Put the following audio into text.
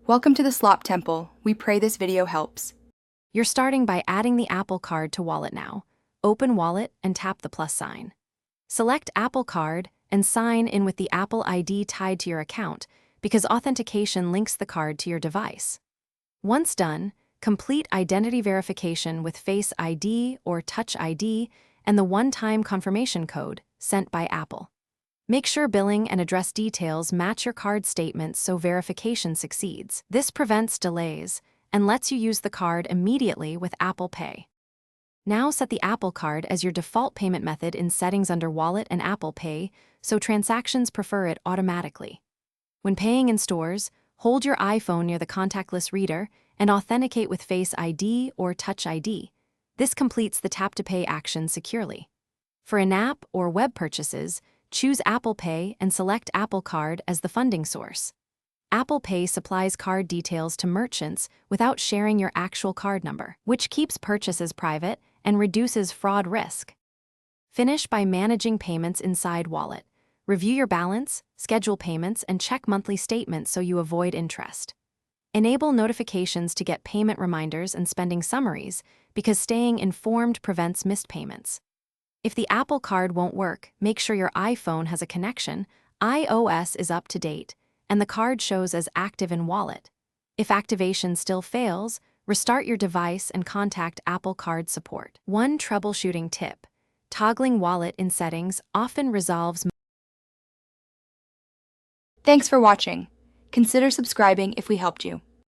Welcome to the Slop Temple. We pray this video helps. You're starting by adding the Apple Card to Wallet now. Open Wallet and tap the plus sign. Select Apple Card and sign in with the Apple ID tied to your account because authentication links the card to your device. Once done, complete identity verification with Face ID or Touch ID and the one-time confirmation code sent by Apple. Make sure billing and address details match your card statement so verification succeeds. This prevents delays and lets you use the card immediately with Apple Pay. Now set the Apple Card as your default payment method in settings under Wallet and Apple Pay so transactions prefer it automatically. When paying in stores, hold your iPhone near the contactless reader and authenticate with Face ID or Touch ID. This completes the tap-to-pay action securely. For in-app or web purchases, choose Apple Pay and select Apple Card as the funding source. Apple Pay supplies card details to merchants without sharing your actual card number, which keeps purchases private and reduces fraud risk. Finish by managing payments inside Wallet. Review your balance, schedule payments, and check monthly statements so you avoid interest. Enable notifications to get payment reminders and spending summaries because staying informed prevents missed payments. If the Apple Card won't work, make sure your iPhone has a connection, iOS is up to date, and the card shows as active in Wallet. If activation still fails, restart your device and contact Apple Card support. One troubleshooting tip: toggling Wallet in settings often resolves. Thanks for watching. Consider subscribing if we helped you.